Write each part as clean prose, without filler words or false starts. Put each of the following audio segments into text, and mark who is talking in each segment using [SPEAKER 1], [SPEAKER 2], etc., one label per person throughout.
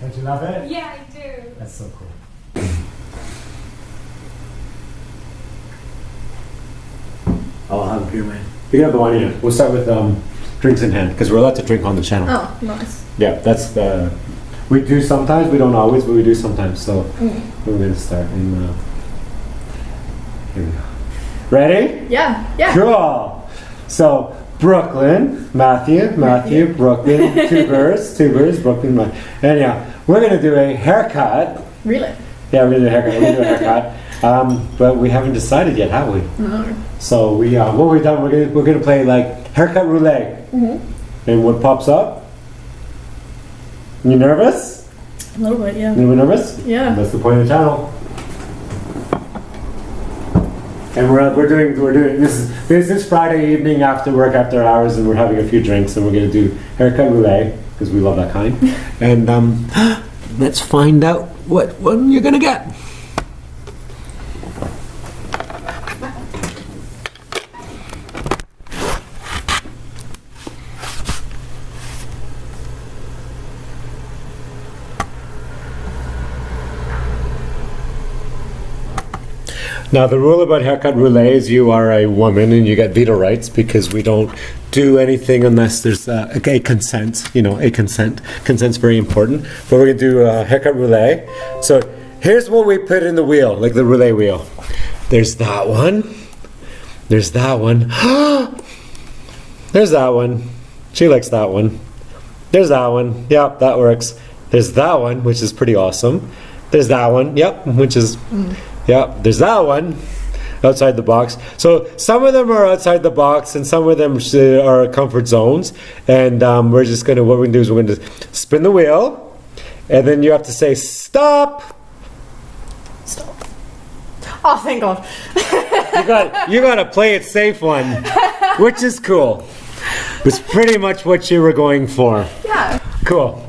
[SPEAKER 1] Don't you love it?
[SPEAKER 2] Yeah, I do.
[SPEAKER 1] That's so cool. I'll have a beer, man. You can have the wine in. We'll start with drinks in hand because we're allowed to drink on the channel.
[SPEAKER 2] Oh, nice.
[SPEAKER 1] Yeah, that's the. We do sometimes. We don't always, but we do sometimes. So we're going to start. And here we go. Ready?
[SPEAKER 2] Yeah, yeah.
[SPEAKER 1] Cool. So Brooklyn, Matthew, Brooklyn, two birds, Brooklyn, and yeah, we're gonna do a haircut.
[SPEAKER 2] Really?
[SPEAKER 1] Yeah, we're gonna do a haircut. We're gonna do a haircut. But we haven't decided yet, have we?
[SPEAKER 2] No.
[SPEAKER 1] So we, what we've done, we're gonna play like haircut roulette. And what pops up? You nervous?
[SPEAKER 2] A little bit, yeah.
[SPEAKER 1] You a little nervous?
[SPEAKER 2] Yeah.
[SPEAKER 1] That's the point of the channel. And we're doing this is Friday evening after work, after hours, and we're having a few drinks, and we're gonna do haircut roulette because we love that kind. And let's find out what one you're gonna get. Now, the rule about haircut roulette is you are a woman and you get veto rights because we don't do anything unless there's a consent, a consent. Consent's very important. But we're going to do haircut roulette. So here's what we put in the wheel, like the roulette wheel. There's that one. There's that one. There's that one. She likes that one. There's that one. Yep, that works. There's that one, which is pretty awesome. There's that one. Yep, which is... Yeah, there's that one outside the box. So some of them are outside the box and some of them are comfort zones. And we're just going to, what we're going to do is we're going to spin the wheel and then you have to say stop.
[SPEAKER 2] Stop. Oh, thank God.
[SPEAKER 1] you got to play it safe one, which is cool. It's pretty much what you were going for.
[SPEAKER 2] Yeah.
[SPEAKER 1] Cool.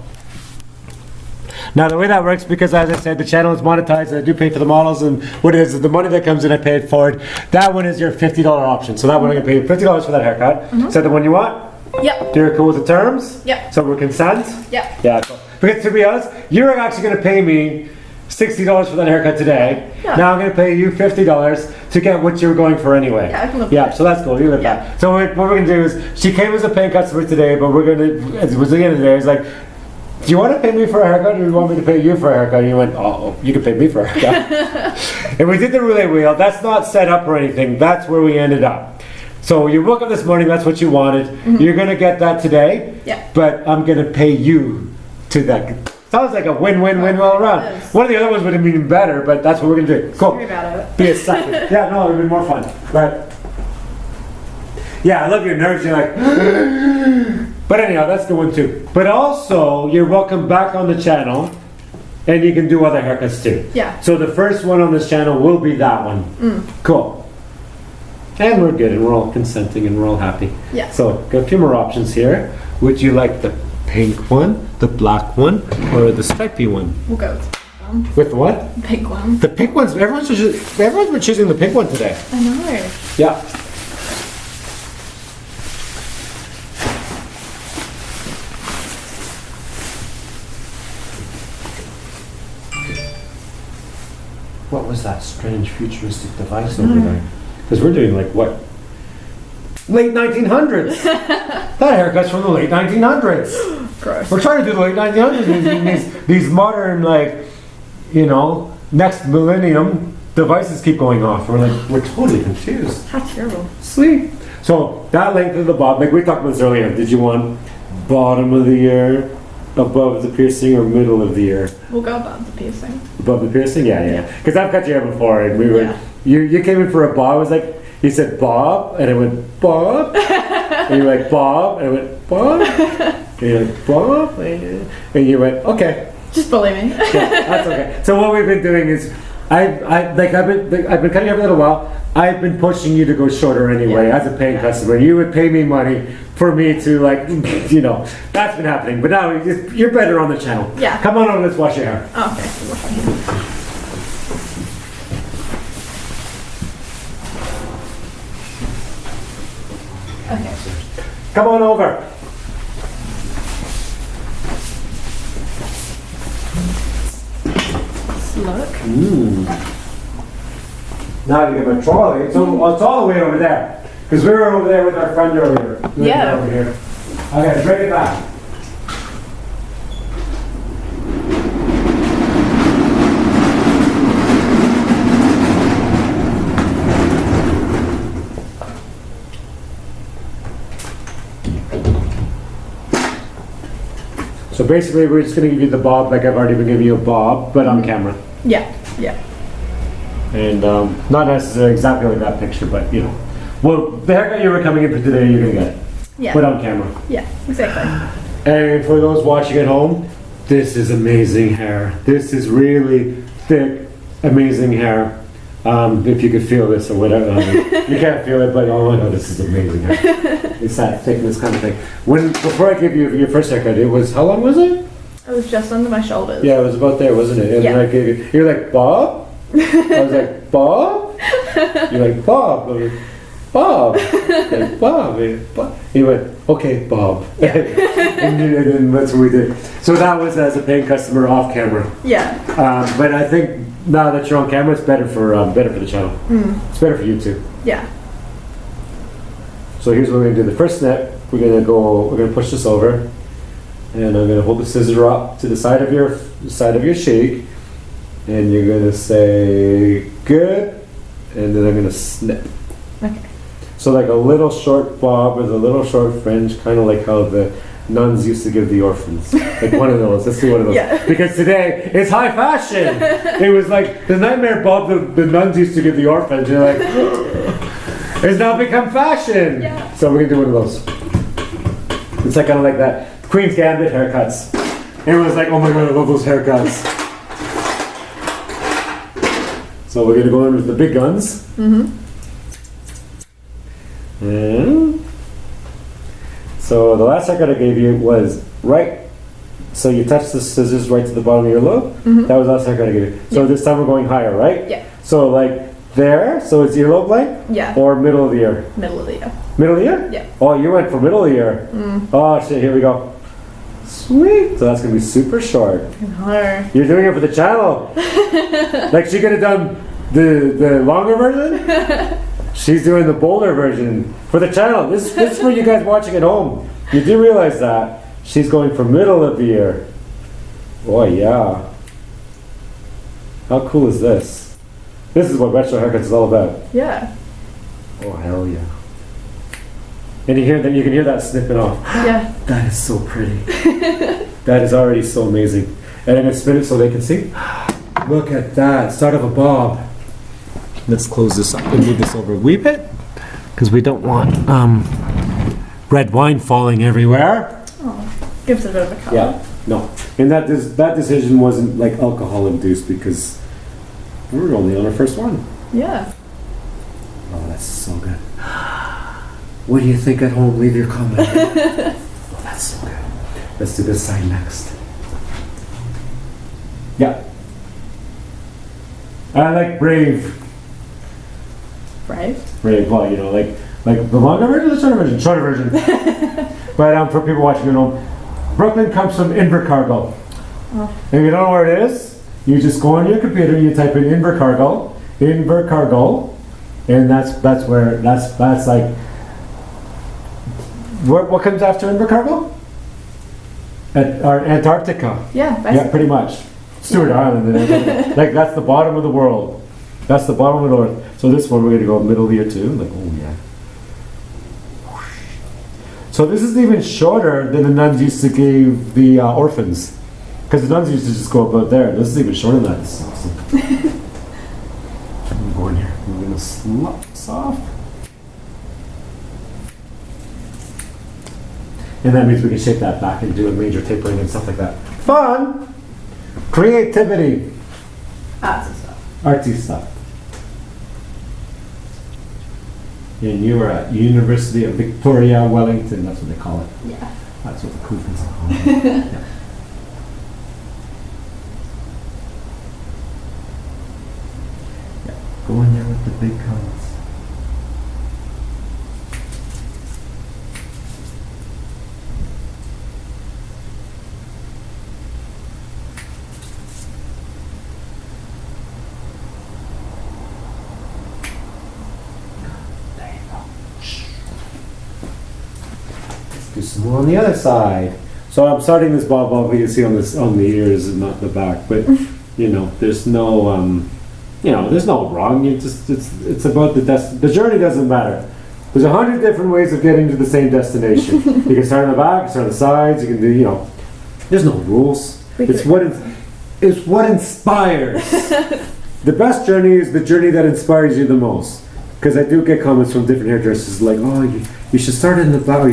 [SPEAKER 1] Now the way that works, because as I said, the channel is monetized, I do pay for the models, and what it is the money that comes in, I pay it forward. That one is your $50 option. So that one I'm gonna pay you $50 for that haircut. Is that the one you want?
[SPEAKER 2] Yep.
[SPEAKER 1] You're cool with the terms?
[SPEAKER 2] Yep.
[SPEAKER 1] So we're consent?
[SPEAKER 2] Yep.
[SPEAKER 1] Yeah, cool. Because to be honest, you're actually gonna pay me $60 for that haircut today.
[SPEAKER 2] Yeah.
[SPEAKER 1] Now I'm gonna pay you $50 to get what you were going for anyway.
[SPEAKER 2] Yeah, I can live with
[SPEAKER 1] Yeah, so that's cool. You live that. So what we're gonna do is, she came as a paying customer today, but we're gonna, it was the end of the day, it's like, do you want to pay me for a haircut or do you want me to pay you for a haircut? And you went, oh, you can pay me for a haircut. And we did the roulette wheel. That's not set up or anything. That's where we ended up. So you woke up this morning, that's what you wanted. You're going to get that today.
[SPEAKER 2] Yeah.
[SPEAKER 1] But I'm going to pay you to that. Sounds like a win-win-win all around. One of the other ones would have been better, but that's what we're going to do. Cool.
[SPEAKER 2] Sorry about it.
[SPEAKER 1] Be a second. Yeah, no, it would have been more fun. But yeah, I love your nerves. You're like... But anyhow, that's the one too. But also, you're welcome back on the channel, and you can do other haircuts too.
[SPEAKER 2] Yeah.
[SPEAKER 1] So the first one on this channel will be that one. Cool. And we're good, and we're all consenting, and we're all happy.
[SPEAKER 2] Yeah.
[SPEAKER 1] So, got a few more options here. Would you like the pink one, the black one, or the stripy one?
[SPEAKER 2] We'll go with
[SPEAKER 1] With what?
[SPEAKER 2] the pink one.
[SPEAKER 1] The pink ones. Everyone's been choosing the pink one today.
[SPEAKER 2] I know.
[SPEAKER 1] Yeah. What was that strange futuristic device over there? Because we're doing like what? Late 1900s. That haircut's from the late 1900s.
[SPEAKER 2] Gross.
[SPEAKER 1] We're trying to do the late 1900s. These modern, like, next millennium devices keep going off. We're totally confused.
[SPEAKER 2] How terrible.
[SPEAKER 1] Sweet. So that length of the bob, like we talked about this earlier. Did you want bottom of the ear, above the piercing, or middle of the ear?
[SPEAKER 2] We'll go above the piercing.
[SPEAKER 1] Above the piercing? Yeah. Because I've cut your hair before, and we were.
[SPEAKER 2] Yeah.
[SPEAKER 1] You came in for a bob. I was like, you said Bob, and I went Bob, and you went Bob, and I went Bob, and you went Bob, and you went okay.
[SPEAKER 2] Just believe me.
[SPEAKER 1] Yeah, that's okay. So what we've been doing is, I've been cutting hair for a little while. I've been pushing you to go shorter anyway, as a paying customer. You would pay me money for me to that's been happening. But now you're better on the channel.
[SPEAKER 2] Yeah.
[SPEAKER 1] Come on over, let's wash your hair.
[SPEAKER 2] Oh, okay. We'll wash my hands. Okay.
[SPEAKER 1] Come on over.
[SPEAKER 2] Let's look.
[SPEAKER 1] Now you get my trolley. So it's all the way over there. Because we were over there with our friend earlier.
[SPEAKER 2] Yeah.
[SPEAKER 1] Over here. Okay, bring it back. So basically, we're just going to give you the bob like I've already been giving you a bob, but on camera.
[SPEAKER 2] Yeah, yeah.
[SPEAKER 1] And not necessarily exactly like that picture, but you know. Well, the haircut you were coming in for today, you're going to get.
[SPEAKER 2] Yeah.
[SPEAKER 1] But on camera.
[SPEAKER 2] Yeah, exactly.
[SPEAKER 1] And for those watching at home, this is amazing hair. This is really thick, amazing hair. If you could feel this or whatever. You can't feel it, but oh my god, this is amazing hair. It's that thickness kind of thing. Before I gave you your first haircut, it was, how long was it?
[SPEAKER 2] It was just under my shoulders.
[SPEAKER 1] Yeah, it was about there, wasn't it? And
[SPEAKER 2] Yeah.
[SPEAKER 1] then I gave you, you're like, Bob? I was like, Bob? You're like, Bob. I was like, Bob. Like, Bob. Bob. He went, okay, Bob.
[SPEAKER 2] Yeah.
[SPEAKER 1] and then that's what we did. So that was as a paying customer off camera.
[SPEAKER 2] Yeah.
[SPEAKER 1] But I think now that you're on camera, it's better for the channel. It's better for you too.
[SPEAKER 2] Yeah.
[SPEAKER 1] So here's what we're gonna do. The first step, we're gonna push this over, and I'm gonna hold the scissor up to the side of your shake, and you're gonna say good, and then I'm gonna snip.
[SPEAKER 2] Okay.
[SPEAKER 1] So like a little short bob with a little short fringe, kind of like how the nuns used to give the orphans. Like one of those. Let's do one of those.
[SPEAKER 2] Yeah.
[SPEAKER 1] Because today it's high fashion. It was like the nightmare bob the nuns used to give the orphans. You're like, it's now become fashion.
[SPEAKER 2] Yeah.
[SPEAKER 1] So we're gonna do one of those. It's like kind of like that Queen's Gambit haircuts. Everyone's like, oh my god, I love those haircuts. So we're gonna go in with the big guns. And so the last haircut I gave you was right. So you touch the scissors right to the bottom of your earlobe. That was the last haircut I gave you. So
[SPEAKER 2] Yeah.
[SPEAKER 1] this time we're going higher, right?
[SPEAKER 2] Yeah.
[SPEAKER 1] So like there, so it's earlobe length?
[SPEAKER 2] Yeah.
[SPEAKER 1] Or middle of the ear?
[SPEAKER 2] Middle of the year.
[SPEAKER 1] Middle of the ear?
[SPEAKER 2] Yeah.
[SPEAKER 1] Oh, you went for middle of the ear. Oh shit, here we go. Sweet. So that's gonna be super short.
[SPEAKER 2] No.
[SPEAKER 1] You're doing it for the channel. Like she could have done the longer version. She's doing the bolder version for the channel. This is for you guys watching at home. You do realize that she's going for middle of the ear. Oh yeah. How cool is this? This is what retro haircuts is all about.
[SPEAKER 2] Yeah.
[SPEAKER 1] Oh hell yeah. And you can hear that snipping off.
[SPEAKER 2] Yeah.
[SPEAKER 1] That is so pretty. That is already so amazing. And I'm gonna spin it so they can see. Look at that. Start of a bob. Let's close this up and move this over a wee bit, because we don't want red wine falling everywhere.
[SPEAKER 2] Oh, gives it a bit of a color.
[SPEAKER 1] Yeah, no. And that decision wasn't like alcohol induced, because we were only on our first one.
[SPEAKER 2] Yeah.
[SPEAKER 1] Oh, that's so good. What do you think at home? Leave your comment. Oh, that's so good. Let's do this side next. Yeah. I like brave.
[SPEAKER 2] Brave.
[SPEAKER 1] Brave, well, you know, like the longer version or the shorter version? Shorter version. But for people watching at home, Brooklyn comes from Invercargill.
[SPEAKER 2] Oh.
[SPEAKER 1] And if you don't know where it is, you just go on your computer and you type in Invercargill, and that's like, what comes after Invercargill? Antarctica.
[SPEAKER 2] Yeah, basically.
[SPEAKER 1] Yeah, pretty much. Stewart Island. And everything. Like that's the bottom of the world. That's the bottom of the earth. So this one we're going to go middle of the ear too. Like, oh yeah. So this is even shorter than the nuns used to give the orphans. Because the nuns used to just go about there. This is even shorter than that. This is awesome. I'm going here. I'm going to slop this off. And that means we can shape that back and do a major tapering and stuff like that. Fun! Creativity.
[SPEAKER 2] Artsy stuff.
[SPEAKER 1] Artsy stuff. And you were at University of Victoria, Wellington. That's what they call it.
[SPEAKER 2] Yeah.
[SPEAKER 1] That's what the cool things are called. Yeah. Yeah. Go in there with the big guns. Do some more on the other side. So I'm starting this bob off. You can see on this on the ears and not the back, but you know, there's no there's no wrong. You just it's about the journey doesn't matter. There's 100 different ways of getting to the same destination. You can start on the back, start on the sides. You can do there's no rules. It's what inspires. The best journey is the journey that inspires you the most. Because I do get comments from different hairdressers like, oh, you should start in the back.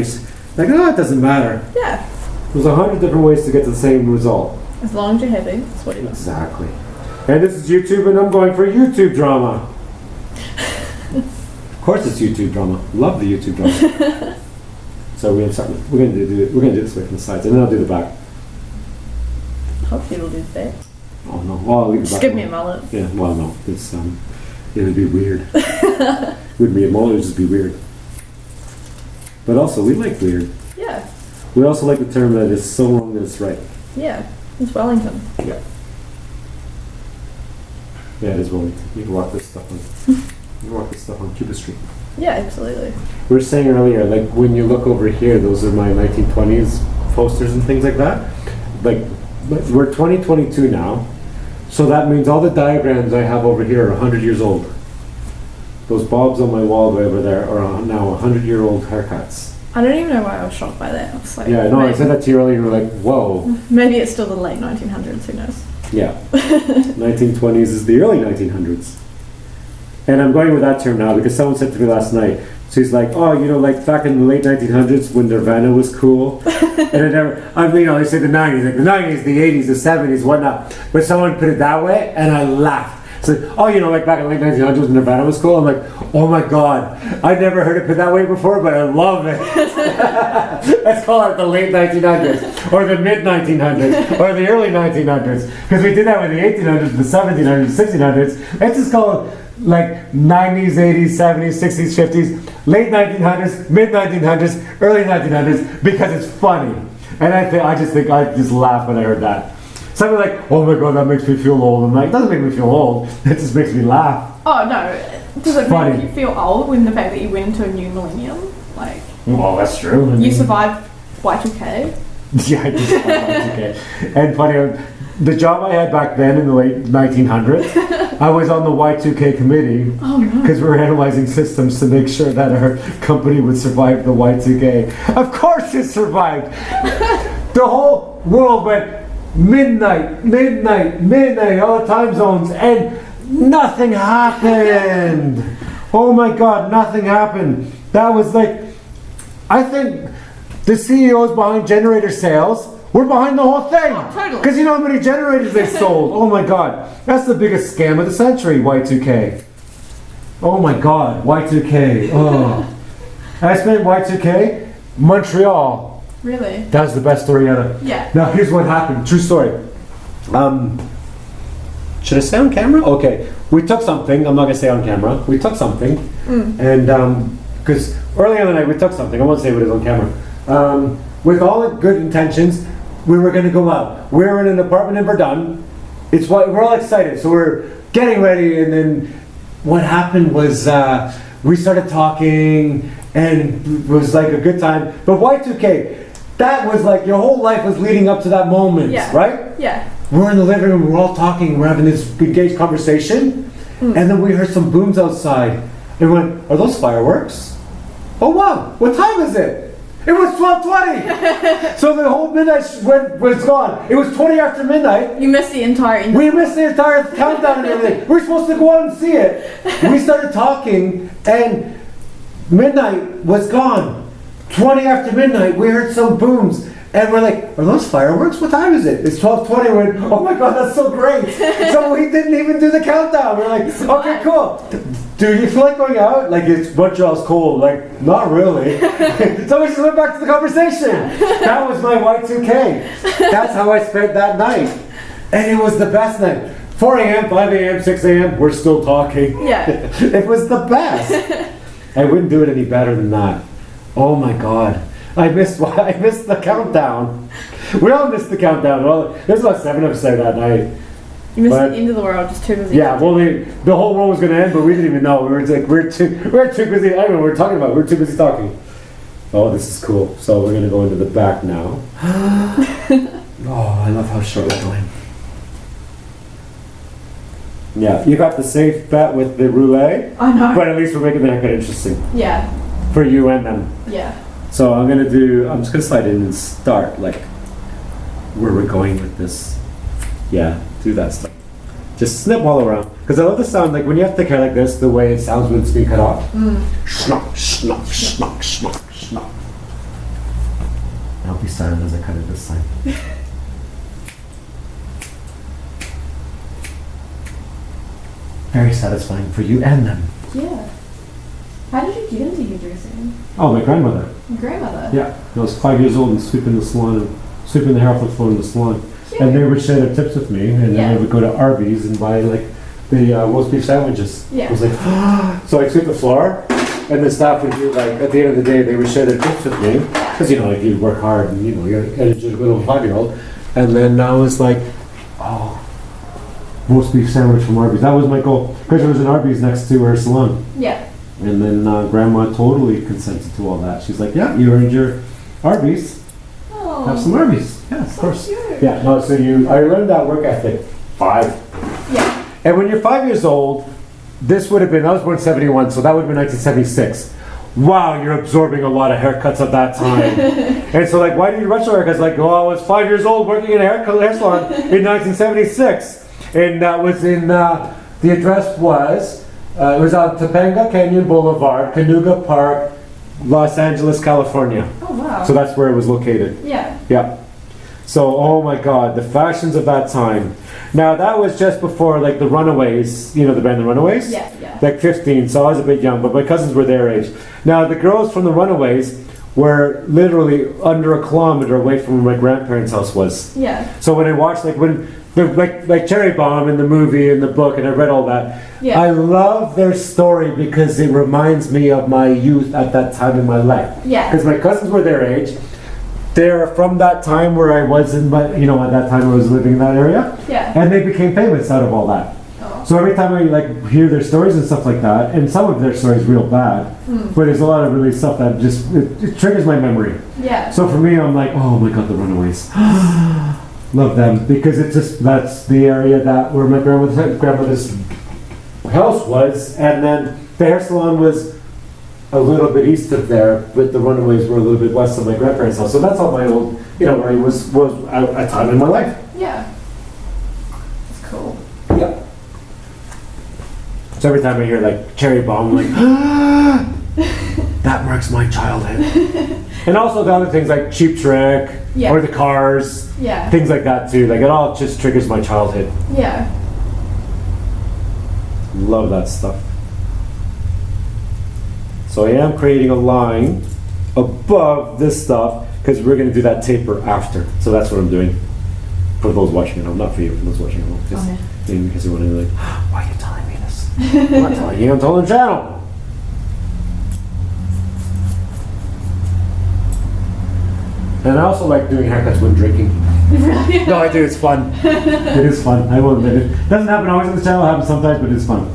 [SPEAKER 1] Like, oh, it doesn't matter.
[SPEAKER 2] Yeah.
[SPEAKER 1] There's 100 different ways to get to the same result.
[SPEAKER 2] As long as you're happy, that's what you want.
[SPEAKER 1] Exactly. And this is YouTube, and I'm going for YouTube drama. Of course, it's YouTube drama. Love the YouTube drama. So we're going to do this way from the sides, and then I'll do the back.
[SPEAKER 2] Hopefully it'll do that.
[SPEAKER 1] Oh no! Well, I'll leave the
[SPEAKER 2] Just
[SPEAKER 1] back.
[SPEAKER 2] give me a mullet.
[SPEAKER 1] Yeah. Well, no. It's it would be weird. It would be a mullet. It would just be weird. But also, we like weird.
[SPEAKER 2] Yeah.
[SPEAKER 1] We also like the term that is so wrong that it's right.
[SPEAKER 2] Yeah. It's Wellington.
[SPEAKER 1] Yeah. Yeah, it is Wellington. You can walk this stuff on. You can walk this stuff on Cuba Street.
[SPEAKER 2] Yeah, absolutely.
[SPEAKER 1] We were saying earlier, like when you look over here, those are my 1920s posters and things like that. Like we're 2022 now, so that means all the diagrams I have over here are 100 years old. Those bobs on my wall way over there are now 100-year-old haircuts.
[SPEAKER 2] I don't even know why I was shocked by that. I was like,
[SPEAKER 1] Yeah, no, I said that to you earlier. You were like, "Whoa."
[SPEAKER 2] Maybe it's still the late 1900s. Who knows?
[SPEAKER 1] Yeah, 1920s is the early 1900s. And I'm going with that term now because someone said to me last night, she's like, oh, like back in the late 1900s when Nirvana was cool. And it never, they say the 90s, like the 90s, the 80s, the 70s, whatnot. But someone put it that way and I laughed. So, oh, like back in the late 1900s when Nirvana was cool. I'm like, oh my God, I've never heard it put that way before, but I love it. Let's call it the late 1900s or the mid 1900s or the early 1900s. Because we did that with the 1800s, the 1700s, 1600s. Let's just call it like 90s, 80s, 70s, 60s, 50s, late 1900s, mid 1900s, early 1900s, because it's funny. And I just laugh when I heard that. Some are like, oh my God, that makes me feel old. I'm like, it doesn't make me feel old. It just makes me laugh.
[SPEAKER 2] Oh no, does it make you feel old when the fact that you went into a new millennium? Like,
[SPEAKER 1] well, that's true.
[SPEAKER 2] You survived Y2K.
[SPEAKER 1] Yeah, I did survive Y2K. And funny, the job I had back then in the late 1900s, I was on the Y2K committee.
[SPEAKER 2] Oh no.
[SPEAKER 1] Because we were analyzing systems to make sure that our company would survive the Y2K. Of course it survived. The whole world went midnight, all the time zones, and nothing happened. Oh my God, nothing happened. That was like, I think the CEOs behind generator sales were behind the whole thing.
[SPEAKER 2] Oh, totally.
[SPEAKER 1] Because you know how many generators they sold. Oh my God, that's the biggest scam of the century, Y2K. Oh my God, Y2K. Oh. I spent Y2K, Montreal.
[SPEAKER 2] Really?
[SPEAKER 1] That was the best story ever.
[SPEAKER 2] Yeah.
[SPEAKER 1] Now here's what happened. True story. Should I say on camera? Okay. We took something. I'm not gonna say on camera. We took something, and because earlier in the night we took something. I won't say what it is on camera. With all the good intentions, we were gonna go out. We were in an apartment in Verdun. We're all excited, so we're getting ready, and then what happened was we started talking, and it was like a good time. But Y2K. That was like your whole life was leading up to that moment, right?
[SPEAKER 2] Yeah.
[SPEAKER 1] We're in the living room, we're all talking, we're having this engaged conversation, and then we heard some booms outside. And we went, are those fireworks? Oh wow, what time is it? It was 12:20. So the whole midnight was gone. It was 20 after midnight.
[SPEAKER 2] You missed the entire
[SPEAKER 1] We missed the entire countdown and everything. We were supposed to go out and see it. We started talking, and midnight was gone. 20 after midnight, we heard some booms, and we're like, are those fireworks? What time is it? It's 12:20. We went, oh my God, that's so great. So we didn't even do the countdown. We're like, okay, cool. Do you feel like going out? Like, it's Montreal's cold. Like, not really. So we just went back to the conversation. That was my Y2K. That's how I spent that night. And it was the best night. 4 a.m., 5 a.m., 6 a.m., we're still talking.
[SPEAKER 2] Yeah.
[SPEAKER 1] It was the best. I wouldn't do it any better than that. Oh my God. I missed the countdown. We all missed the countdown. Well, there's about 7 of us there that night.
[SPEAKER 2] You missed the end of the world, just too busy.
[SPEAKER 1] Yeah, well, the whole world was going to end, but we didn't even know. We were too busy. I don't know what we were talking about. We were too busy talking. Oh, this is cool. So we're gonna go into the back now. Oh, I love how short we're going. Yeah, you got the safe bet with the roulette,
[SPEAKER 2] I know.
[SPEAKER 1] but at least we're making the haircut interesting
[SPEAKER 2] Yeah.
[SPEAKER 1] for you and them.
[SPEAKER 2] Yeah.
[SPEAKER 1] So I'm just gonna slide in and start like where we're going with this. Yeah, do that stuff. Just snip all around. Because I love the sound, like when you have thick hair like this, the way it sounds when it's being cut off. Schnock, schnock, schnock, schnock, schnock. I'll be silent as I cut it this time. Very satisfying for you and them.
[SPEAKER 2] Yeah. How did you get into hairdressing?
[SPEAKER 1] Oh, my grandmother.
[SPEAKER 2] Your grandmother?
[SPEAKER 1] Yeah. I was 5 years old and sweeping the salon, and sweeping the hair off the floor in the salon.
[SPEAKER 2] Cute.
[SPEAKER 1] And they would share their tips with me, and then I would go to Arby's and buy like the roast beef sandwiches.
[SPEAKER 2] Yeah.
[SPEAKER 1] I was like, so I sweep the floor, and the staff would do like, at the end of the day, they would share their tips with me. Because, you know, like you work hard and, you know, you're a little 5-year-old. And then I was like, oh, roast beef sandwich from Arby's. That was my goal. Because there was an Arby's next to her salon.
[SPEAKER 2] Yeah.
[SPEAKER 1] And then Grandma totally consented to all that. She's like, yeah, you earned your Arby's.
[SPEAKER 2] Oh.
[SPEAKER 1] Have some Arby's. Yeah, of
[SPEAKER 2] So
[SPEAKER 1] course.
[SPEAKER 2] cute.
[SPEAKER 1] Yeah, no, so I learned that work ethic. 5.
[SPEAKER 2] Yeah.
[SPEAKER 1] And when you're 5 years old, I was born 71, so that would have been 1976. Wow, you're absorbing a lot of haircuts at that time. And so like, why did you rush your haircuts? Like, oh, I was 5 years old working in a hair salon in 1976. And that was in, the address was, it was on Topanga Canyon Boulevard, Cayuga Park, Los Angeles, California.
[SPEAKER 2] Oh, wow.
[SPEAKER 1] So that's where it was located.
[SPEAKER 2] Yeah.
[SPEAKER 1] Yeah. So, oh my God, the fashions of that time. Now, that was just before, like, the Runaways, you know the band The Runaways?
[SPEAKER 2] Yeah, yeah.
[SPEAKER 1] Like 15, so I was a bit young, but my cousins were their age. Now, the girls from The Runaways were literally under a kilometer away from where my grandparents' house was.
[SPEAKER 2] Yeah.
[SPEAKER 1] So when I watched, like Cherry Bomb in the movie, in the book, and I read all that,
[SPEAKER 2] Yeah.
[SPEAKER 1] I love their story because it reminds me of my youth at that time in my life.
[SPEAKER 2] Yeah.
[SPEAKER 1] Because my cousins were their age. They're from that time where I was at that time I was living in that area.
[SPEAKER 2] Yeah.
[SPEAKER 1] And they became famous out of all that.
[SPEAKER 2] Oh.
[SPEAKER 1] So every time I like hear their stories and stuff like that, and some of their stories real bad, but there's a lot of really stuff that just, it triggers my memory.
[SPEAKER 2] Yeah.
[SPEAKER 1] So for me, I'm like, oh my God, the Runaways. Love them because that's the area where my grandmother's house was, and then the hair salon was a little bit east of there, but the Runaways were a little bit west of my grandparents' house. So that's all my old, where I was a time in my life.
[SPEAKER 2] Yeah. It's cool.
[SPEAKER 1] Yep. So every time I hear like Cherry Bomb, I'm like, that marks my childhood. And also the other things like Cheap Trick,
[SPEAKER 2] Yeah.
[SPEAKER 1] or the Cars,
[SPEAKER 2] Yeah.
[SPEAKER 1] things like that too. Like it all just triggers my childhood.
[SPEAKER 2] Yeah.
[SPEAKER 1] Love that stuff. So I am creating a line above this stuff because we're going to do that taper after. So that's what I'm doing for those watching at home, not for you, for those watching at home. Just because you're wondering, like, why are you telling me this? I'm not telling you, I'm telling the channel. And I also like doing haircuts when drinking.
[SPEAKER 2] Really?
[SPEAKER 1] No, I do, it's fun. It is fun, I will admit it. Doesn't happen always on the channel, it happens sometimes, but it's fun.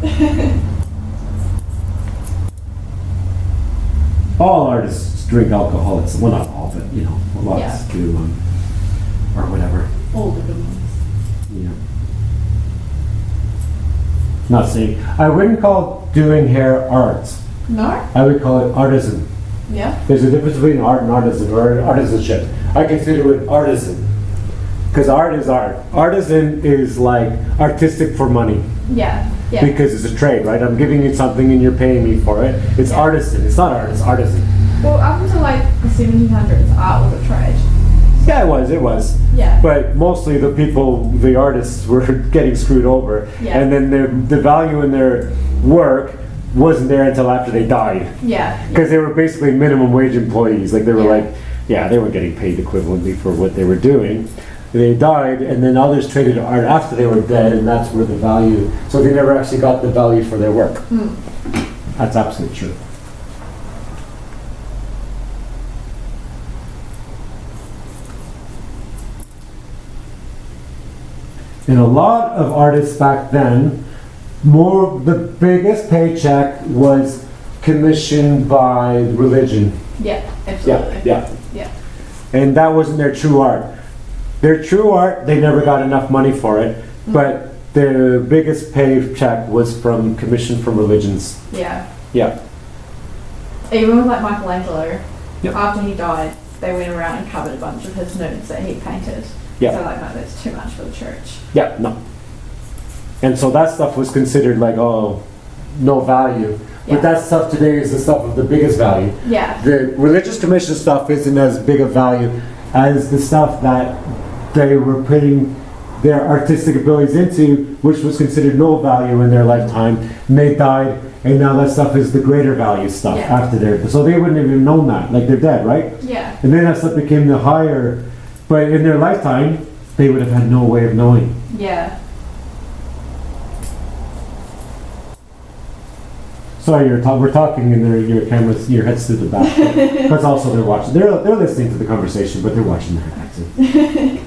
[SPEAKER 1] All artists drink alcohol. Well, not all, but lots do, or whatever.
[SPEAKER 2] Older ones.
[SPEAKER 1] Yeah. Not saying I wouldn't call doing hair art.
[SPEAKER 2] No?
[SPEAKER 1] I would call it artisan.
[SPEAKER 2] Yeah.
[SPEAKER 1] There's a difference between art and artisan, or artisanship. I consider it artisan because art is art. Artisan is like artistic for money.
[SPEAKER 2] Yeah. Yeah.
[SPEAKER 1] Because it's a trade, right? I'm giving you something and you're paying me for it. It's artisan. It's not art. It's artisan.
[SPEAKER 2] Well, up until like the 1700s, art was a trade.
[SPEAKER 1] Yeah, it was.
[SPEAKER 2] Yeah.
[SPEAKER 1] But mostly the artists were getting screwed over.
[SPEAKER 2] Yeah.
[SPEAKER 1] And then the value in their work wasn't there until after they died.
[SPEAKER 2] Yeah.
[SPEAKER 1] Because they were basically minimum wage employees. Like they were they were getting paid equivalently for what they were doing. They died, and then others traded art after they were dead, and that's where the value. So they never actually got the value for their work. That's absolutely true. And a lot of artists back then, the biggest paycheck was commissioned by religion.
[SPEAKER 2] Yeah, absolutely.
[SPEAKER 1] Yeah. And that wasn't their true art. Their true art, they never got enough money for it, but their biggest paycheck was from commission from religions.
[SPEAKER 2] Yeah.
[SPEAKER 1] Yeah.
[SPEAKER 2] Even with like Michelangelo,
[SPEAKER 1] Yep.
[SPEAKER 2] after he died, they went around and covered a bunch of his nudes that he painted.
[SPEAKER 1] Yeah.
[SPEAKER 2] So like, no, that's too much for the church.
[SPEAKER 1] Yeah, no. And so that stuff was considered like, oh, no value.
[SPEAKER 2] Yeah.
[SPEAKER 1] But that stuff today is the stuff of the biggest value.
[SPEAKER 2] Yeah.
[SPEAKER 1] The religious commission stuff isn't as big a value as the stuff that they were putting their artistic abilities into, which was considered no value in their lifetime, and they died, and now that stuff is the greater value stuff
[SPEAKER 2] Yeah.
[SPEAKER 1] after their, so they wouldn't have even known that, like they're dead, right?
[SPEAKER 2] Yeah.
[SPEAKER 1] And then that stuff became the higher, but in their lifetime, they would have had no way of knowing.
[SPEAKER 2] Yeah.
[SPEAKER 1] Sorry, we're talking and your camera's, your head's to the back. Because also they're watching, they're listening to the conversation, but they're watching their back too.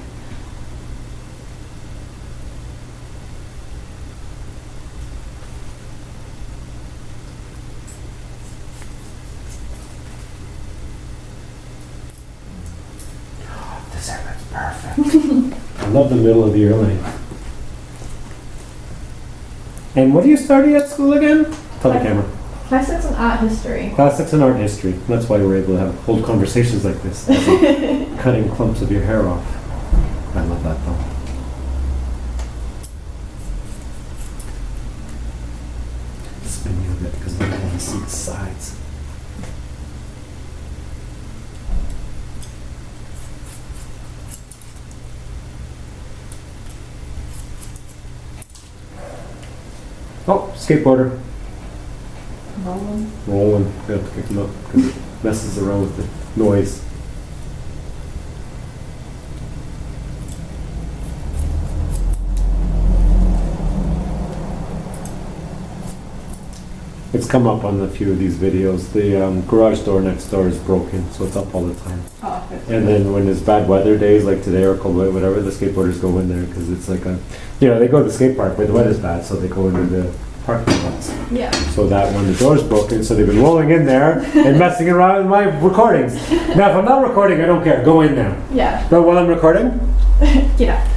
[SPEAKER 1] This hair looks perfect. I love the middle of the earring. And what are you studying at school again? Tell the camera.
[SPEAKER 2] Classics and art history.
[SPEAKER 1] Classics and art history. That's why we're able to hold conversations like this. Cutting clumps of your hair off. I love that though. Spin you a bit because I don't want to see the sides. Oh, skateboarder. Rolling. We have to kick him up because it messes around with the noise. It's come up on a few of these videos. The garage door next door is broken, so it's up all the time.
[SPEAKER 2] Oh, okay.
[SPEAKER 1] And then when there's bad weather days like today or cold weather, whatever, the skateboarders go in there because it's like a, they go to the skate park, but the weather's bad, so they go into the parking lots.
[SPEAKER 2] Yeah.
[SPEAKER 1] So that when the door's broken, so they've been rolling in there and messing around with my recordings. Now, if I'm not recording, I don't care. Go in there.
[SPEAKER 2] Yeah.
[SPEAKER 1] But while I'm recording,
[SPEAKER 2] Get out.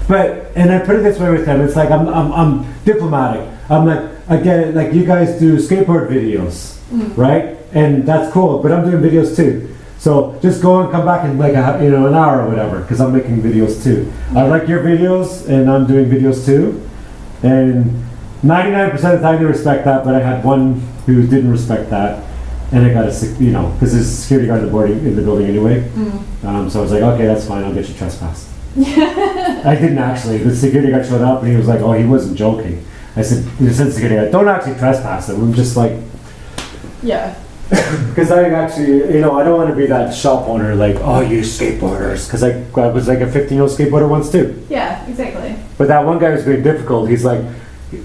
[SPEAKER 1] but and I put it this way with them. It's like I'm diplomatic. I'm like, I get it. Like you guys do skateboard videos, right? And that's cool. But I'm doing videos too. So just go and come back in like an hour or whatever, because I'm making videos too. I like your videos, and I'm doing videos too. And 99% of the time they respect that, but I had one who didn't respect that, and I got because there's a security guard in the building anyway. So I was like, okay, that's fine. I'll get you trespassed. I didn't actually. The security guard showed up and he was like, oh, he wasn't joking. I said, security guard, don't actually trespass them. I'm just like,
[SPEAKER 2] Yeah.
[SPEAKER 1] because I actually, I don't want to be that shop owner like, oh, you skateboarders. Because I was like a 15-year-old skateboarder once too.
[SPEAKER 2] Yeah, exactly.
[SPEAKER 1] But that one guy was being difficult. He's like,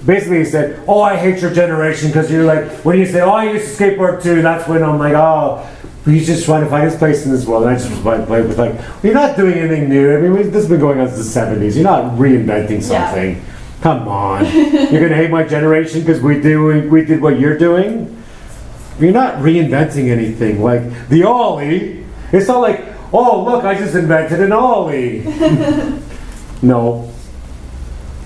[SPEAKER 1] basically he said, oh, I hate your generation because you're like, when you say, oh, I used to skateboard too, that's when I'm like, oh, he's just trying to find his place in this world. And I just replied with like, you're not doing anything new. I mean, this has been going on since the 70s. You're not reinventing something. Yeah. Come on. You're going to hate my generation because we did what you're doing? You're not reinventing anything. Like the ollie, it's not like, oh, look, I just invented an ollie. No.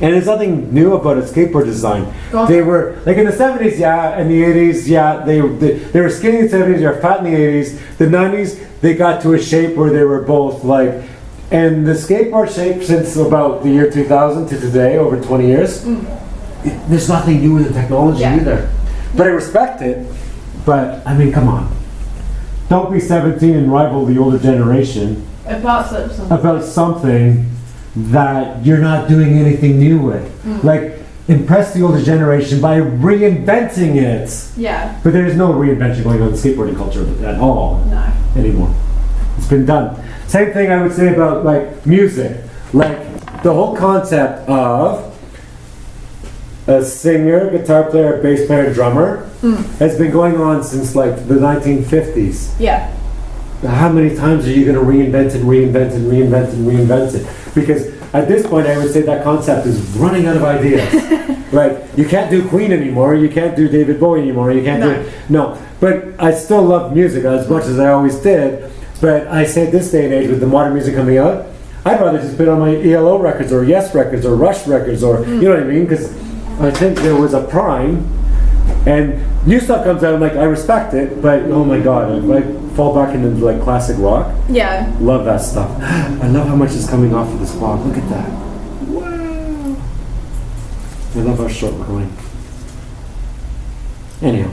[SPEAKER 1] And there's nothing new about a skateboard design. They were, like in the 70s, yeah, and the 80s, yeah, they were skinny in the 70s, they were fat in the 80s. The 90s, they got to a shape where they were both like, and the skateboard shape since about the year 2000 to today, over 20 years, there's nothing new in the technology either. But I respect it. But, I mean, come on. Don't be 17 and rival the older generation about something that you're not doing anything new with. Like, impress the older generation by reinventing it. Yeah. But there is no reinvention going on in the skateboarding culture at all anymore. It's been done. Same thing I would say about, like, music. Like, the whole concept of a singer, guitar player, bass player, drummer has been going on since like the 1950s. Yeah. How many times are you going to reinvent it? Because at this point, I would say that concept is running out of ideas. Right? You can't do Queen anymore. You can't do David Bowie anymore. You can't do no. But I still love music as much as I always did. But I say at this day and age, with the modern music coming out, I'd rather just put on my ELO records or Yes records or Rush records or you know what I mean? Because I think there was a prime, and new stuff comes out. I'm like, I respect it, but oh my god, if I fall back into like classic rock.
[SPEAKER 2] Yeah.
[SPEAKER 1] Love that stuff. I love how much is coming off of this block. Look at that. Wow. I love how short we're going. Anyhow.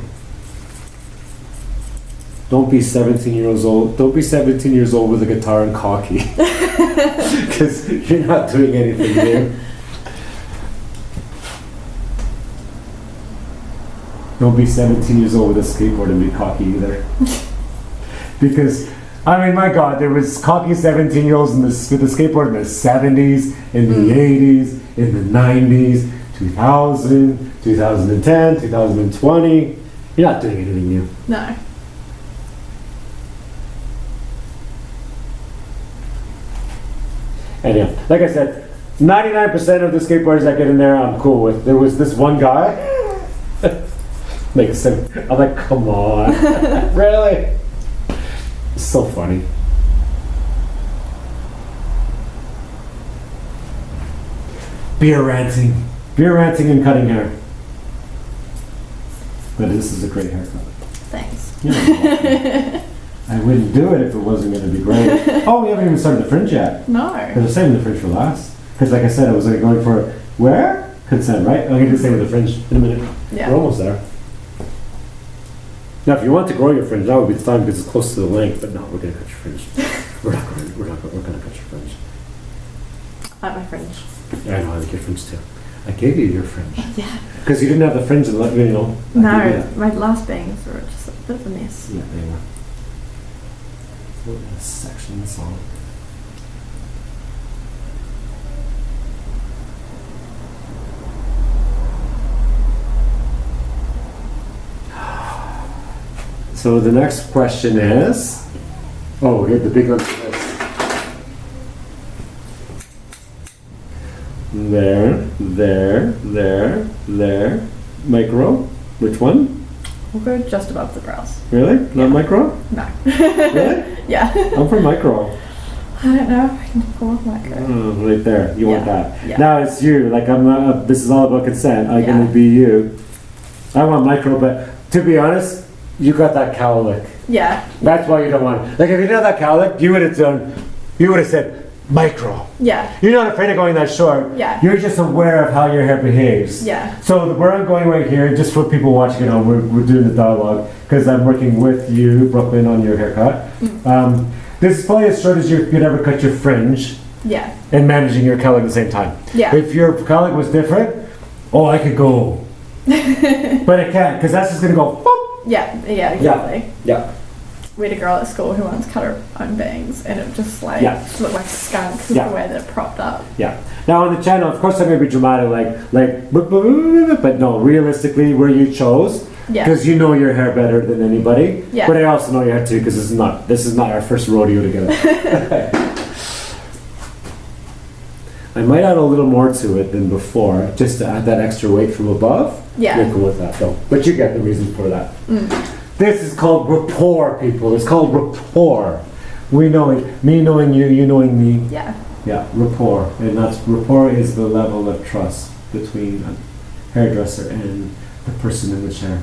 [SPEAKER 1] Don't be 17 years old. Don't be 17 years old with a guitar and cocky. Because you're not doing anything new. Don't be 17 years old with a skateboard and be cocky either. Because, I mean, my God, there was cocky 17-year-olds with the skateboard in the 70s, in the 80s, in the 90s, 2000, 2010, 2020. You're not doing anything new.
[SPEAKER 2] No.
[SPEAKER 1] Anyhow, like I said, 99% of the skateboarders that get in there, I'm cool with. There was this one guy. I'm like, come on. Really? It's so funny. Beer ranting and cutting hair. But this is a great haircut.
[SPEAKER 2] Thanks.
[SPEAKER 1] Yeah. I wouldn't do it if it wasn't going to be great. Oh, we haven't even started the fringe yet.
[SPEAKER 2] No.
[SPEAKER 1] Because I'm saving the fringe for last. Because like I said, I was like going for where? Consent, right? I'm going to save the fringe in a minute.
[SPEAKER 2] Yeah.
[SPEAKER 1] We're almost there. Now, if you want to grow your fringe, that would be the time because it's close to the length. But no, we're going to cut your fringe. We're going to cut your fringe.
[SPEAKER 2] I like my fringe.
[SPEAKER 1] I know, I like your fringe too. I gave you your fringe.
[SPEAKER 2] Yeah.
[SPEAKER 1] Because you didn't have the fringe and let me know.
[SPEAKER 2] No, my last bangs were just a bit of a mess.
[SPEAKER 1] Yeah, they were. This section is on. So the next question is, oh, here the big one. There. Micro. Which one?
[SPEAKER 2] We'll go just above the brows.
[SPEAKER 1] Really? Not micro?
[SPEAKER 2] No.
[SPEAKER 1] Really?
[SPEAKER 2] Yeah.
[SPEAKER 1] I'm for micro.
[SPEAKER 2] I don't know if I can pull off micro.
[SPEAKER 1] Oh, right there. You want that.
[SPEAKER 2] Yeah.
[SPEAKER 1] Now it's you. Like I'm not. This is all about consent. I'm gonna be you. I want micro, but to be honest, you got that cowlick.
[SPEAKER 2] Yeah.
[SPEAKER 1] That's why you don't want it. Like if you didn't have that cowlick, you would have done. You would have said micro.
[SPEAKER 2] Yeah.
[SPEAKER 1] You're not afraid of going that short.
[SPEAKER 2] Yeah.
[SPEAKER 1] You're just aware of how your hair behaves.
[SPEAKER 2] Yeah.
[SPEAKER 1] So where I'm going right here, just for people watching at home, we're doing the dialogue because I'm working with you, Brooklyn, on your haircut. This is probably as short as you could ever cut your fringe.
[SPEAKER 2] Yeah.
[SPEAKER 1] And managing your cowlick at the same time.
[SPEAKER 2] Yeah.
[SPEAKER 1] If your cowlick was different, oh, I could go. But I can't because that's just gonna go. Boop.
[SPEAKER 2] Yeah. Yeah. Exactly.
[SPEAKER 1] Yeah.
[SPEAKER 2] We had a girl at school who once cut her own bangs, and it just like looked like a skunk because the way that it propped up.
[SPEAKER 1] Yeah. Now on the channel, of course, I'm gonna be dramatic, like, but no, realistically, where you chose, because you know your hair better than anybody. Yeah. But I also know your hair too, because this is not our first rodeo together. I might add a little more to it than before, just to add that extra weight from above. Yeah. You're cool with that, though. But you get the reason for that. This is called rapport, people. It's called rapport. We know it. Me knowing you, you knowing me.
[SPEAKER 2] Yeah.
[SPEAKER 1] Yeah, rapport. And that's rapport is the level of trust between a hairdresser and the person in the chair.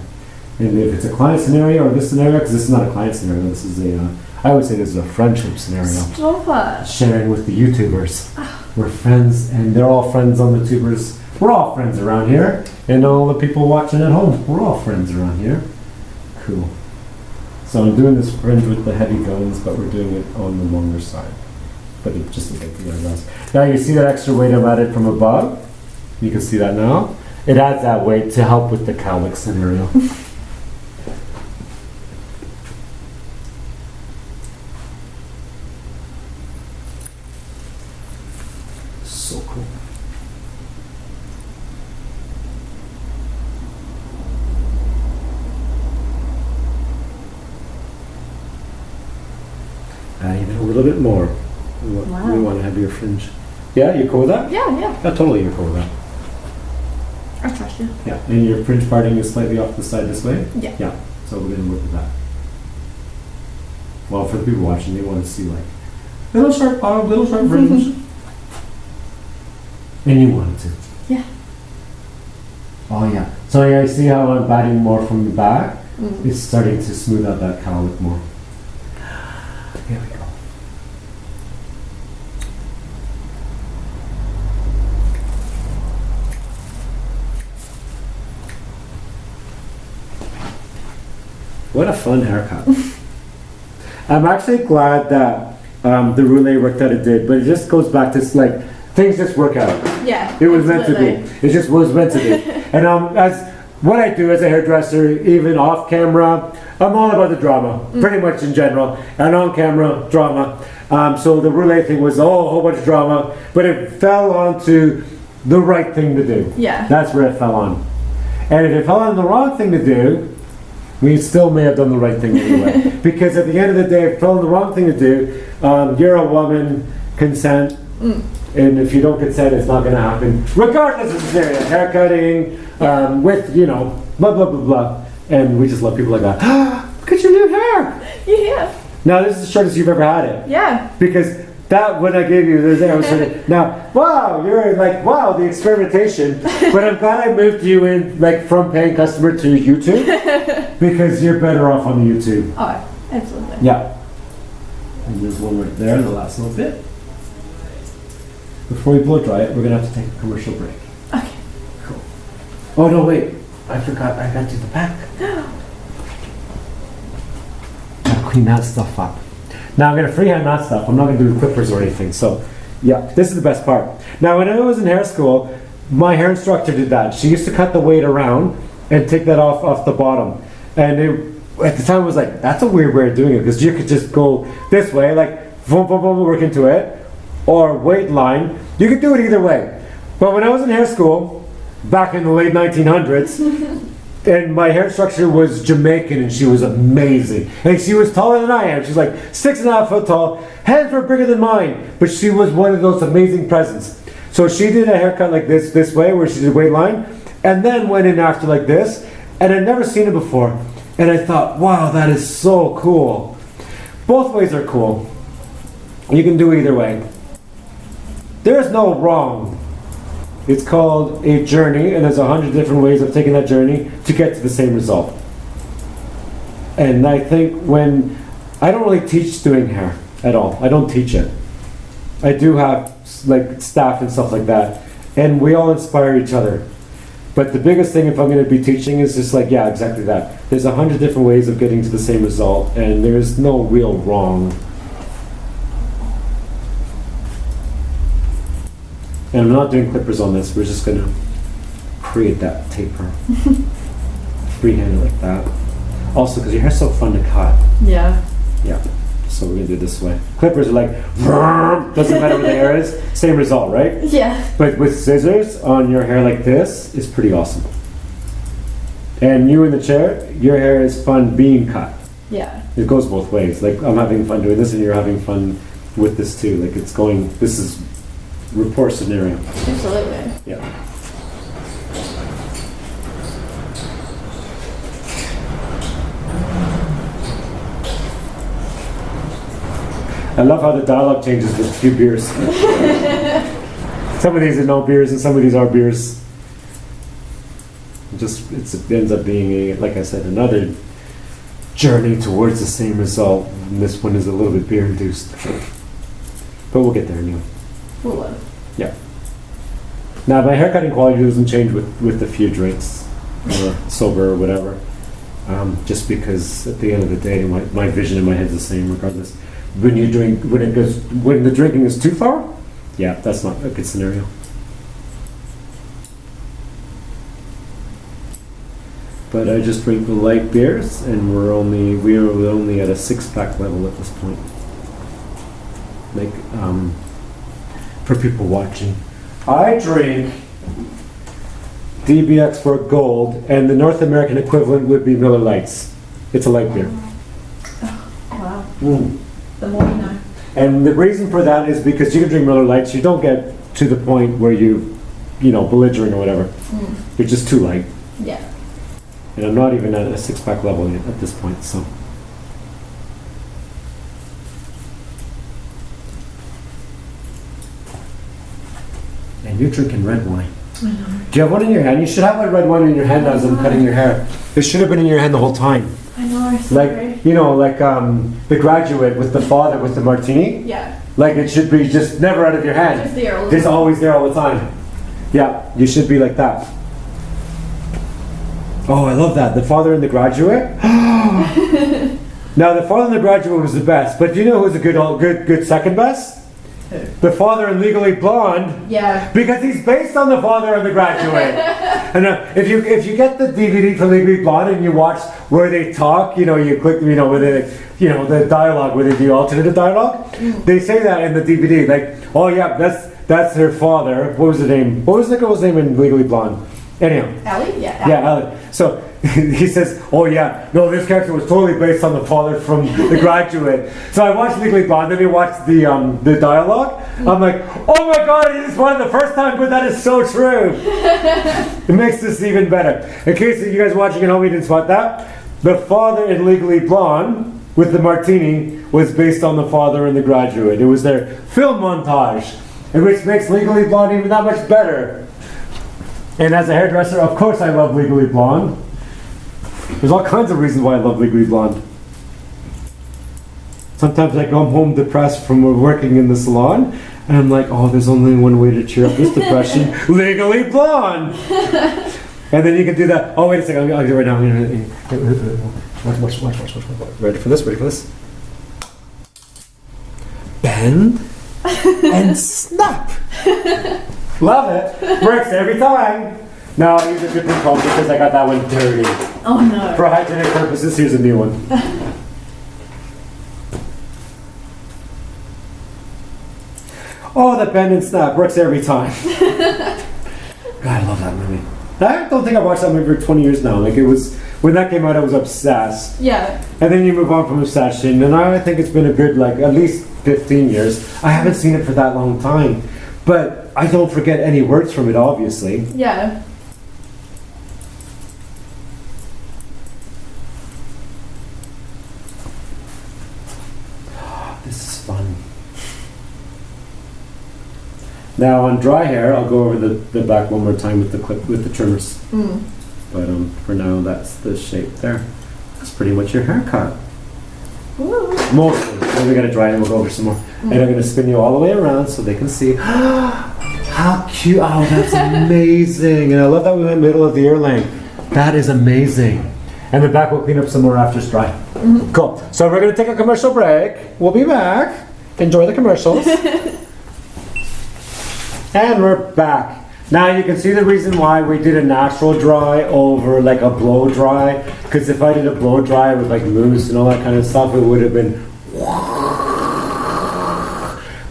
[SPEAKER 1] And if it's a client scenario or this scenario, because this is not a client scenario, this is I would say this is a friendship scenario.
[SPEAKER 2] Stop it.
[SPEAKER 1] Sharing with the YouTubers. We're friends, and they're all friends on the tubers. We're all friends around here. And all the people watching at home, we're all friends around here. Cool. So I'm doing this fringe with the heavy guns, but we're doing it on the longer side. But it's just a bit less. Now you see that extra weight I've added from above? You can see that now. It adds that weight to help with the cowlick scenario. So cool. Even a little bit more. We want to have your fringe. Yeah, you cool with that?
[SPEAKER 2] Yeah.
[SPEAKER 1] Yeah, totally you're cool with that.
[SPEAKER 2] I trust you.
[SPEAKER 1] Yeah, and your fringe parting is slightly off the side this way?
[SPEAKER 2] Yeah.
[SPEAKER 1] Yeah, so we're gonna work with that. Well, for the people watching, they want to see like, little sharp bob, little sharp fringe. And you wanted to.
[SPEAKER 2] Yeah.
[SPEAKER 1] Oh yeah. So yeah, I see how I'm batting more from the back.
[SPEAKER 2] Mm.
[SPEAKER 1] It's starting to smooth out that cowlick more. Here we go. What a fun haircut. I'm actually glad that the roulette worked out it did, but it just goes back to like, things just work out.
[SPEAKER 2] Yeah.
[SPEAKER 1] It was meant to be. It just was meant to be. And as what I do as a hairdresser, even off camera, I'm all about the drama, pretty much in general, and on camera, drama. So the roulette thing was a whole bunch of drama, but it fell onto the right thing to do.
[SPEAKER 2] Yeah.
[SPEAKER 1] That's where it fell on. And if it fell on the wrong thing to do, we still may have done the right thing anyway. Because at the end of the day, if it fell on the wrong thing to do, you're a woman, consent. And if you don't consent, it's not going to happen, regardless of the area. Haircutting, with, you know, blah, blah, blah, blah. And we just love people like that. Look at your new hair.
[SPEAKER 2] Yeah.
[SPEAKER 1] Now, this is the shortest you've ever had it.
[SPEAKER 2] Yeah.
[SPEAKER 1] Because that, when I gave you this, I was sort of, now, wow, you're like, wow, the experimentation. But I'm glad I moved you in, like, from paying customer to YouTube. Because you're better off on the YouTube.
[SPEAKER 2] Oh, absolutely.
[SPEAKER 1] Yeah. And there's one right there, the last little bit. Before we blow dry it, we're gonna have to take a commercial break.
[SPEAKER 2] Okay.
[SPEAKER 1] Cool. Oh no, wait! I forgot. I got to do the back. Gotta clean that stuff up. Now I'm gonna freehand that stuff. I'm not gonna do clippers or anything. So, yeah, this is the best part. Now, when I was in hair school, my hair instructor did that. She used to cut the weight around and take that off the bottom. And at the time, it was like, that's a weird way of doing it because you could just go this way, like boom, boom, boom, work into it. Or weight line, you could do it either way. But when I was in hair school, back in the late 1900s, and my hair instructor was Jamaican and she was amazing. And she was taller than I am. She's like 6.5 foot tall, hands were bigger than mine, but she was one of those amazing presents. So she did a haircut like this way, where she did weight line, and then went in after like this, and I'd never seen it before. And I thought, wow, that is so cool. Both ways are cool. You can do either way. There's no wrong. It's called a journey, and there's 100 different ways of taking that journey to get to the same result. And I think when I don't really teach doing hair at all. I don't teach it. I do have like staff and stuff like that, and we all inspire each other. But the biggest thing, if I'm going to be teaching, is just like, yeah, exactly that. There's 100 different ways of getting to the same result, and there's no real wrong. And I'm not doing clippers on this, we're just gonna create that taper. Freehand it like that. Also, because your hair's so fun to cut.
[SPEAKER 2] Yeah.
[SPEAKER 1] Yeah, so we're gonna do it this way. Clippers are like, doesn't matter what the hair is, same result, right?
[SPEAKER 2] Yeah.
[SPEAKER 1] But with scissors on your hair like this is pretty awesome. And you in the chair, your hair is fun being cut.
[SPEAKER 2] Yeah.
[SPEAKER 1] It goes both ways. Like, I'm having fun doing this and you're having fun with this too. Like, it's going, this is rapport scenario.
[SPEAKER 2] Absolutely.
[SPEAKER 1] Yeah. I love how the dialogue changes with a few beers. Some of these are no beers and some of these are beers. It ends up being a, like I said, another journey towards the same result. And this one is a little bit beer induced. But we'll get there anyway.
[SPEAKER 2] We'll live.
[SPEAKER 1] Yeah. Now my haircutting quality doesn't change with a few drinks or sober or whatever. Just because at the end of the day, my vision in my head is the same regardless. When the drinking is too far, yeah, that's not a good scenario. But I just drink the light beers, and we're only at a 6-pack level at this point. Like, for people watching, I drink DB Export Gold, and the North American equivalent would be Miller Lights. It's a light beer.
[SPEAKER 2] Wow.
[SPEAKER 1] Mm.
[SPEAKER 2] The more you know.
[SPEAKER 1] And the reason for that is because you can drink Miller Lights, you don't get to the point where belligerent or whatever. You're just too light.
[SPEAKER 2] Yeah.
[SPEAKER 1] And I'm not even at a six-pack level yet at this point, so. And you're drinking red wine.
[SPEAKER 2] I know.
[SPEAKER 1] Do you have one in your hand? You should have a red wine in your hand as I'm cutting your hair. It should have been in your hand the whole time.
[SPEAKER 2] I know, sorry.
[SPEAKER 1] Like, The Graduate with the father with the martini.
[SPEAKER 2] Yeah.
[SPEAKER 1] Like, it should be just never out of your hand.
[SPEAKER 2] Just there all the
[SPEAKER 1] It's
[SPEAKER 2] time.
[SPEAKER 1] always there all the time. Yeah, you should be like that. Oh, I love that. The father in The Graduate. Now, the father in The Graduate was the best, but do you know who was a good second best?
[SPEAKER 2] Who?
[SPEAKER 1] The father in Legally Blonde.
[SPEAKER 2] Yeah.
[SPEAKER 1] Because he's based on the father in The Graduate. And if you get the DVD for Legally Blonde and you watch where they talk, you click, where they, the dialogue, where they do alternative dialogue, they say that in the DVD, like, oh yeah, that's her father. What was the name? What was the girl's name in Legally Blonde? Anyhow.
[SPEAKER 2] Ellie? Yeah.
[SPEAKER 1] Yeah, Ellie. So he says, oh yeah, no, this character was totally based on the father from The Graduate. So I watched Legally Blonde, then we watched the dialogue. I'm like, oh my god, it is one of the first time, but that is so true. It makes this even better. In case you guys watching at home, you didn't spot that, the father in Legally Blonde with the martini was based on the father in The Graduate. It was their film montage, and which makes Legally Blonde even that much better. And as a hairdresser, of course I love Legally Blonde. There's all kinds of reasons why I love Legally Blonde. Sometimes I come home depressed from working in the salon, and I'm like, oh, there's only one way to cheer up this depression, Legally Blonde! And then you can do that. Oh, wait a second, I'll do it right now. Watch. Ready for this? Bend and snap. Love it. Works every time. No, I use a different comb because I got that one dirty.
[SPEAKER 2] Oh no.
[SPEAKER 1] For hygienic purposes, here's a new one. Oh, the bend and snap works every time. God, I love that movie. I don't think I've watched that movie for 20 years now. Like, it was, when that came out, I was obsessed. Yeah. And then you move on from obsession, and now I think it's been a good, at least 15 years. I haven't seen it for that long time. But I don't forget any words from it, obviously.
[SPEAKER 2] Yeah.
[SPEAKER 1] This is fun. Now on dry hair, I'll go over the back one more time with the trimmers. But for now, that's the shape there. That's pretty much your haircut.
[SPEAKER 2] Ooh.
[SPEAKER 1] Mostly. Then we gotta dry it and we'll go over some more. And I'm gonna spin you all the way around so they can see. How cute. Oh, that's amazing. And I love that we went middle of the ear length. That is amazing. And the back will clean up some more after it's dry. Cool. So we're gonna take a commercial break. We'll be back. Enjoy the commercials. And we're back. Now you can see the reason why we did a natural dry over a blow dry. Because if I did a blow dry with mousse and all that kind of stuff, it would have been.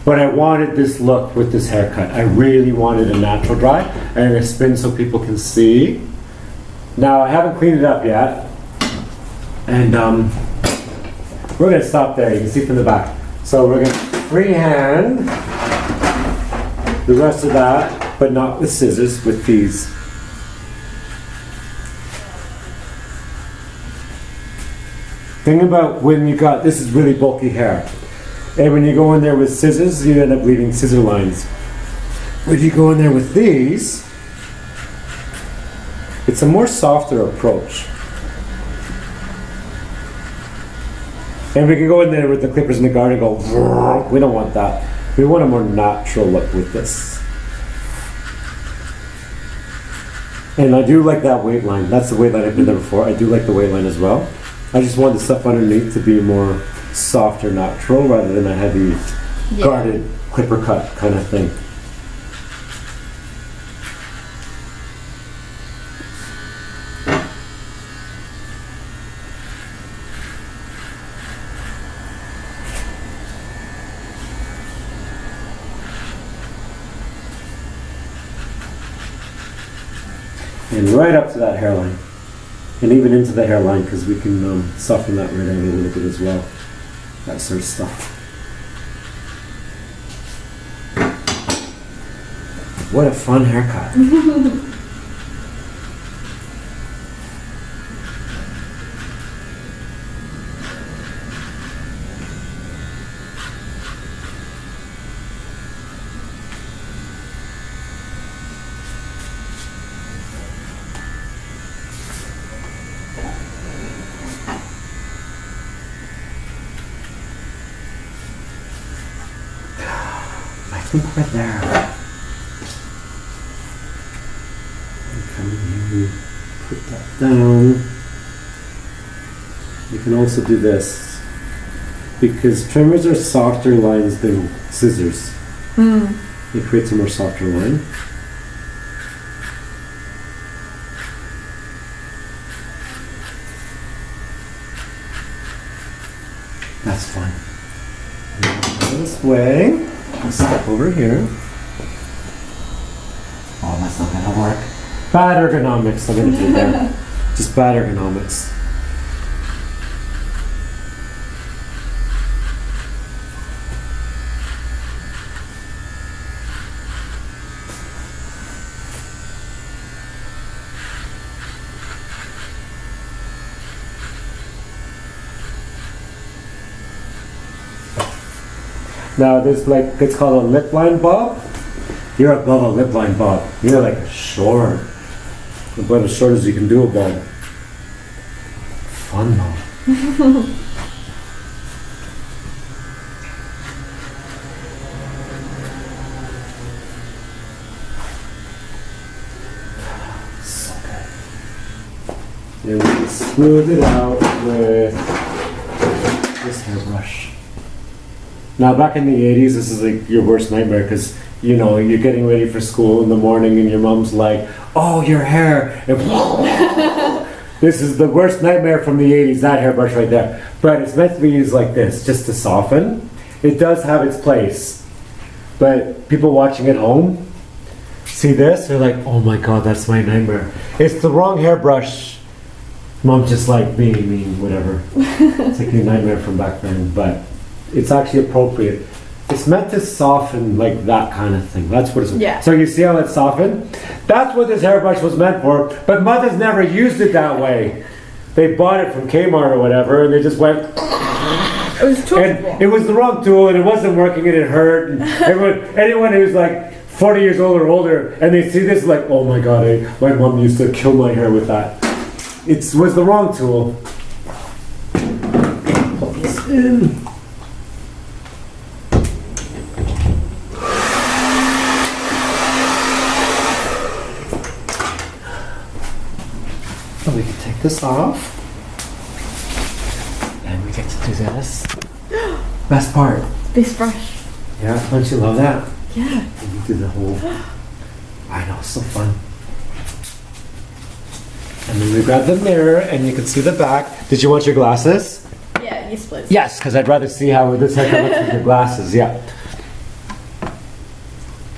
[SPEAKER 1] But I wanted this look with this haircut. I really wanted a natural dry. I'm going to spin so people can see. Now I haven't cleaned it up yet. And we're going to stop there. You can see from the back. So we're going to freehand the rest of that. But not with scissors, with these. Thing about when you got, this is really bulky hair. And when you go in there with scissors, you end up leaving scissor lines. When you go in there with these, it's a more softer approach. And we can go in there with the clippers in the garden and go, we don't want that. We want a more natural look with this. And I do like that weight line. That's the weight line I've been there before. I do like the weight line as well. I just want the stuff underneath to be more softer, natural, rather than a heavy, guarded clipper cut kind of thing. And right up to that hairline. And even into the hairline, because we can soften that right out a little bit as well. That sort of stuff. What a fun haircut. I think we're there. Come here, put that down. You can also do this because trimmers are softer lines than scissors. It creates a more softer line. That's fun. This way. Step over here. Oh, that's not gonna work. Bad ergonomics, I'm gonna do there. Just bad ergonomics. Now there's like, it's called a lip line bob. You're above a lip line bob. You're like short. About as short as you can do a bob. Fun though. So good. And we can smooth it out with this hairbrush. Now, back in the 80s, this is like your worst nightmare because, you know, you're getting ready for school in the morning and your mom's like, oh, your hair. And this is the worst nightmare from the 80s, that hairbrush right there. But it's meant to be used like this, just to soften. It does have its place. But people watching at home see this, they're like, oh my God, that's my nightmare. It's the wrong hairbrush. Mom just like being mean, whatever. It's like your nightmare from back then, but it's actually appropriate. It's meant to soften like that kind of thing. That's what it's.
[SPEAKER 2] Yeah.
[SPEAKER 1] So you see how it's softened? That's what this hairbrush was meant for. But mothers never used it that way. They bought it from Kmart or whatever, and they just went.
[SPEAKER 2] It was too.
[SPEAKER 1] And it was the wrong tool, and it wasn't working, and it hurt. And anyone who's like 40 years old or older, and they see this, like, oh my God, my mom used to kill my hair with that. It was the wrong tool. Put this in. So we can take this off, and we get to do this. Best part.
[SPEAKER 2] This brush.
[SPEAKER 1] Yeah, don't you love that?
[SPEAKER 2] Yeah.
[SPEAKER 1] And you do the whole. I know, so fun. And then we grab the mirror, and you can see the back. Did you want your glasses?
[SPEAKER 2] Yeah, yes, please.
[SPEAKER 1] Yes, because I'd rather see how this haircut looks with your glasses. Yeah.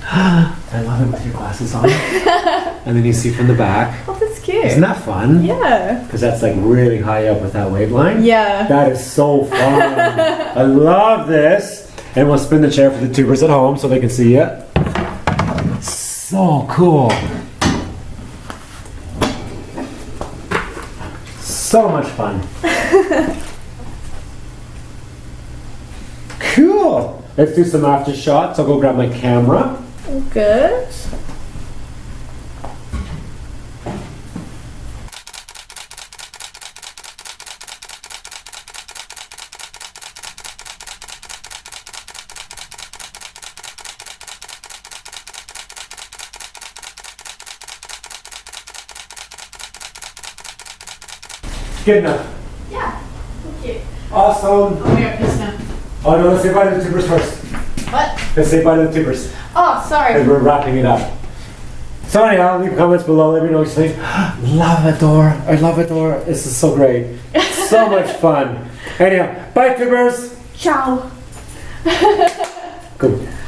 [SPEAKER 1] I love it with your glasses on. And then you see from the back.
[SPEAKER 2] Oh, that's cute.
[SPEAKER 1] Isn't that fun?
[SPEAKER 2] Yeah.
[SPEAKER 1] Because that's like really high up with that waveline.
[SPEAKER 2] Yeah.
[SPEAKER 1] That is so fun. I love this. And we'll spin the chair for the tubers at home so they can see it. So cool. So much fun. Cool. Let's do some after shots. I'll go grab my camera.
[SPEAKER 2] Good.
[SPEAKER 1] Good enough.
[SPEAKER 2] Yeah. Thank you.
[SPEAKER 1] Awesome.
[SPEAKER 2] Oh, we're this now.
[SPEAKER 1] Oh no, let's say bye to the tubers first.
[SPEAKER 2] What?
[SPEAKER 1] Let's say bye to the tubers.
[SPEAKER 2] Oh, sorry.
[SPEAKER 1] As we're wrapping it up. So anyhow, leave comments below. Let me know what you think. Love Adore. I love Adore. This is so great. So much fun. Anyhow, bye tubers.
[SPEAKER 2] Ciao.
[SPEAKER 1] Good.